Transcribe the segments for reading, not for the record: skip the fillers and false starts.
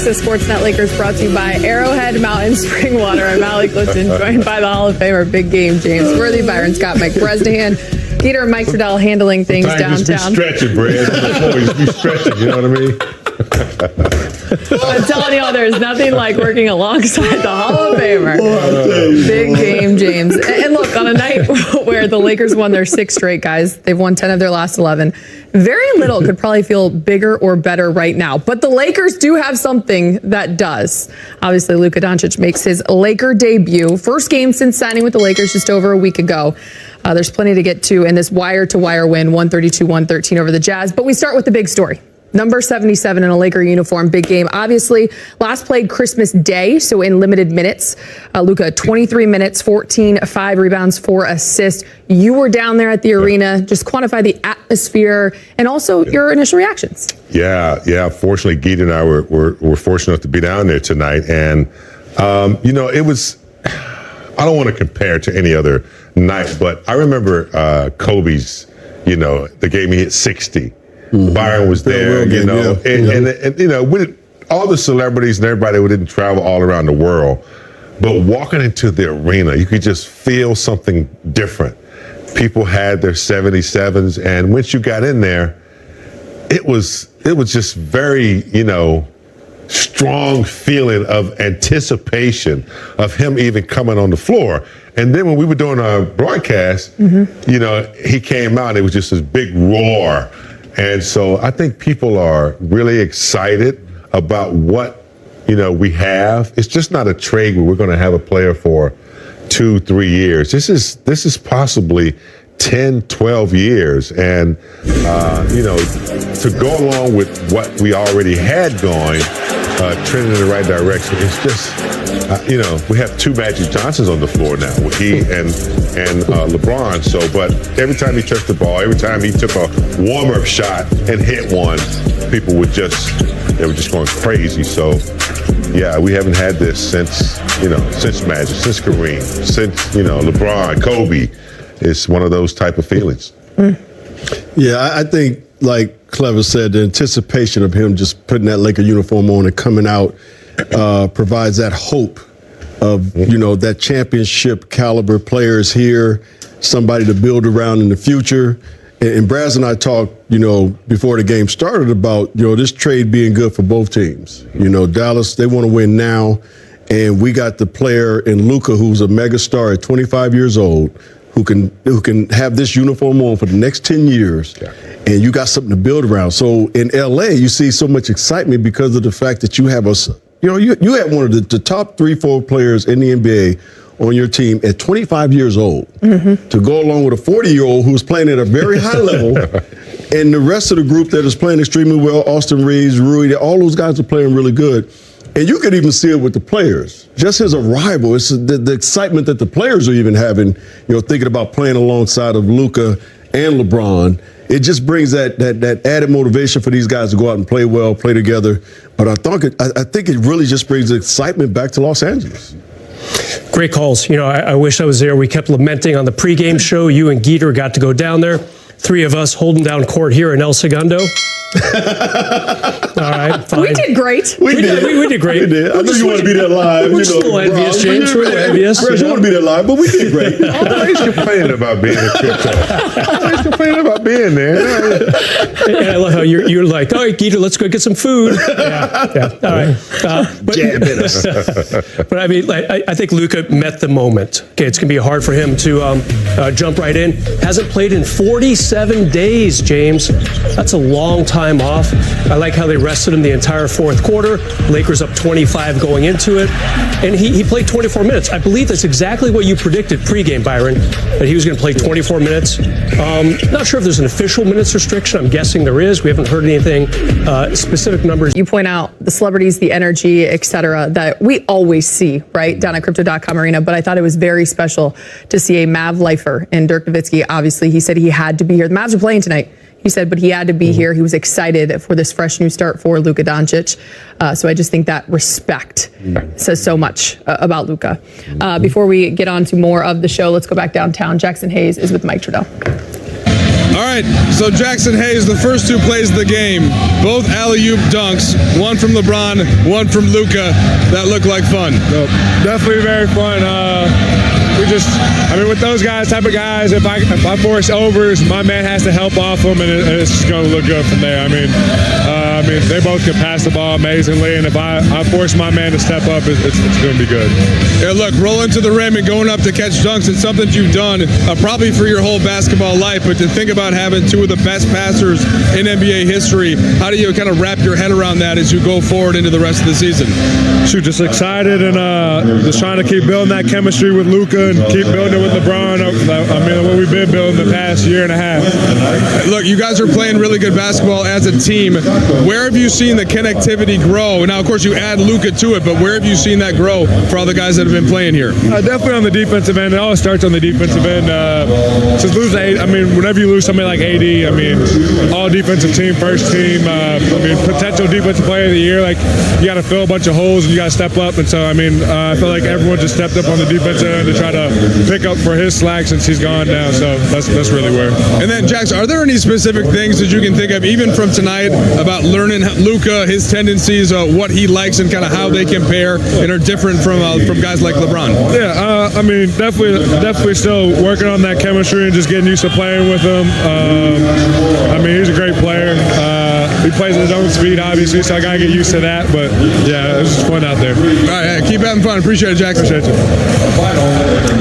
Access Sportsnet Lakers brought to you by Arrowhead Mountain Spring Water. I'm Allie Clifton, joined by the Hall of Famer Big Game James Worthy, Byron Scott, Mike Bresnahan, Peter and Mike Trudell handling things downtown. Just be stretching, Brad. Just be stretching, you know what I mean? I'm telling y'all, there's nothing like working alongside the Hall of Famer, Big Game James. And look, on a night where the Lakers won their 6th straight, guys, they've won 10 of their last 11. Very little could probably feel bigger or better right now. But the Lakers do have something that does. Obviously, Luka Doncic makes his Laker debut. First game since signing with the Lakers just over a week ago. There's plenty to get to in this wire-to-wire win, 132-113 over the Jazz. But we start with the big story. Number 77 in a Laker uniform, Big Game. Obviously, last played Christmas Day, so in limited minutes. Luka, 23 minutes, 14, 5 rebounds, 4 assists. You were down there at the arena. Just quantify the atmosphere and also your initial reactions. Yeah. Fortunately, Geet and I were fortunate enough to be down there tonight. And, it was, I don't want to compare to any other night, but I remember Kobe's, the game he hit 60. Byron was there, and all the celebrities and everybody who didn't travel all around the world, but walking into the arena, you could just feel something different. People had their 77s, and once you got in there, it was just very, strong feeling of anticipation of him even coming on the floor. And then when we were doing our broadcast, he came out, it was just this big roar. And so I think people are really excited about what, we have. It's just not a trade where we're going to have a player for 2-3 years. This is possibly 10, 12 years. And, to go along with what we already had going, trending in the right direction, it's just, we have 2 Magic Johnsons on the floor now, with he and LeBron. So, but every time he touched the ball, every time he took a warm-up shot and hit one, people were just going crazy. So, yeah, we haven't had this since Magic, since Kareem, since, LeBron, Kobe. It's one of those type of feelings. Yeah, I think, like Clever said, the anticipation of him just putting that Laker uniform on and coming out provides that hope of, that championship caliber players here, somebody to build around in the future. And Braz and I talked, before the game started about, this trade being good for both teams. Dallas, they want to win now. And we got the player in Luka, who's a megastar at 25 years old, who can have this uniform on for the next 10 years. Yeah. And you got something to build around. So in LA, you see so much excitement because of the fact that you have you had one of the top 3-4 players in the NBA on your team at 25 years old to go along with a 40-year-old who's playing at a very high level, and the rest of the group that is playing extremely well, Austin Reeves, Rui, all those guys are playing really good. And you could even see it with the players. Just his arrival, it's the excitement that the players are even having, thinking about playing alongside of Luka and LeBron. It just brings that added motivation for these guys to go out and play well, play together. But I think it really just brings excitement back to Los Angeles. Great calls. I wish I was there. We kept lamenting on the pregame show. You and Geeter got to go down there. 3 of us holding down court here in El Segundo. All right, fine. We did great. We did great. We did. I know you want to be there live. We're just a little envious, James. We're a little envious. You want to be there live, but we did great. Always complaining about being at crypto. Always complaining about being there. And I love how you're like, all right, Geeter, let's go get some food. Yeah. All right. But I mean, I think Luka met the moment. Okay, it's going to be hard for him to jump right in. Hasn't played in 47 days, James. That's a long time off. I like how they rested him the entire 4th quarter. Lakers up 25 going into it. And he played 24 minutes. I believe that's exactly what you predicted pregame, Byron, that he was going to play 24 minutes. Not sure if there's an official minutes restriction. I'm guessing there is. We haven't heard anything, specific numbers. You point out the celebrities, the energy, et cetera, that we always see, right, down at Crypto.com Arena. But I thought it was very special to see a Mav lifer in Dirk Nowitzki. Obviously, he said he had to be here. The Mavs are playing tonight. He said, but he had to be here. He was excited for this fresh new start for Luka Doncic. So I just think that respect says so much about Luka. Before we get on to more of the show, let's go back downtown. Jaxson Hayes is with Mike Trudell. All right, so Jaxson Hayes, the first two plays of the game, both alley-oop dunks, one from LeBron, one from Luka. That looked like fun. Definitely very fun. With those type of guys, if I force overs, my man has to help off them, and it's just going to look good from there. They both can pass the ball amazingly, and if I force my man to step up, it's going to be good. Yeah, look, rolling to the rim and going up to catch dunks, it's something you've done probably for your whole basketball life, but to think about having two of the best passers in NBA history, how do you kind of wrap your head around that as you go forward into the rest of the season? Just excited and just trying to keep building that chemistry with Luka and keep building it with LeBron. What we've been building the past year and a half. Look, you guys are playing really good basketball as a team. Where have you seen the connectivity grow? Now, of course, you add Luka to it, but where have you seen that grow for all the guys that have been playing here? Definitely on the defensive end. It always starts on the defensive end. Just losing, whenever you lose somebody like AD, all defensive team, first team, potential defensive player of the year, you got to fill a bunch of holes and you got to step up. And so, I feel like everyone just stepped up on the defensive end to try to pick up for his slack since he's gone down. So that's really where. And then, Jax, are there any specific things that you can think of, even from tonight, about learning Luka, his tendencies, what he likes, and kind of how they compare and are different from guys like LeBron? Yeah, definitely still working on that chemistry and just getting used to playing with him. He's a great player. He plays at his own speed, obviously, so I got to get used to that. But, yeah, it's just fun out there. All right, keep having fun. Appreciate it, Jax. Appreciate you.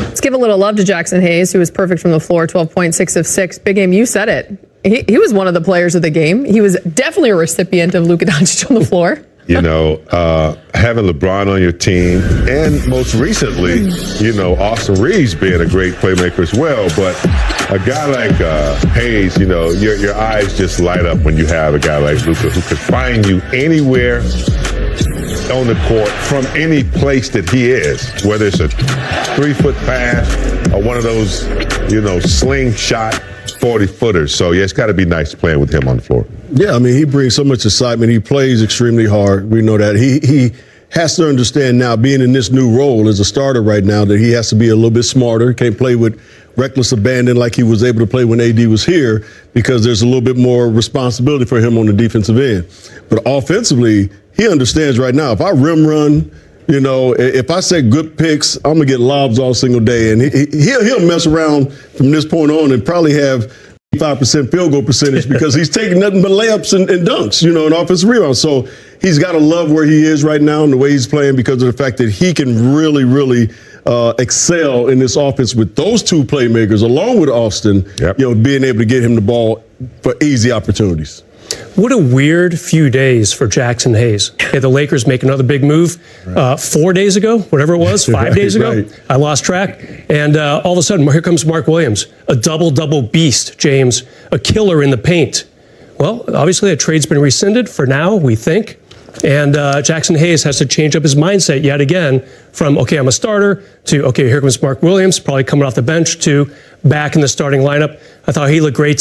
Let's give a little love to Jaxson Hayes, who was perfect from the floor, 12 points, 6 of 6. Big game, you said it. He was one of the players of the game. He was definitely a recipient of Luka Doncic on the floor. Having LeBron on your team, and most recently, Austin Reeves being a great playmaker as well. But a guy like Hayes, your eyes just light up when you have a guy like Luka who could find you anywhere on the court from any place that he is, whether it's a 3-foot pass or one of those, slingshot 40-footers. So, yeah, it's got to be nice playing with him on the floor. Yeah, he brings so much excitement. He plays extremely hard. We know that. He has to understand now, being in this new role as a starter right now, that he has to be a little bit smarter. He can't play with reckless abandon like he was able to play when AD was here, because there's a little bit more responsibility for him on the defensive end. But offensively, he understands right now, if I rim run, if I say good picks, I'm going to get lobs all single day. And he'll mess around from this point on and probably have 5% field goal percentage because he's taking nothing but layups and dunks, and offensive rebounds. So he's got to love where he is right now and the way he's playing, because of the fact that he can really, really excel in this offense with those two playmakers, along with Austin, being able to get him the ball for easy opportunities. What a weird few days for Jaxson Hayes. Okay, the Lakers make another big move 4 days ago, whatever it was, 5 days ago. Right. I lost track. And all of a sudden, here comes Mark Williams, a double-double beast, James, a killer in the paint. Well, obviously, that trade's been rescinded for now, we think. And Jaxson Hayes has to change up his mindset yet again from, okay, I'm a starter, to, okay, here comes Mark Williams, probably coming off the bench, to back in the starting lineup. I thought he looked great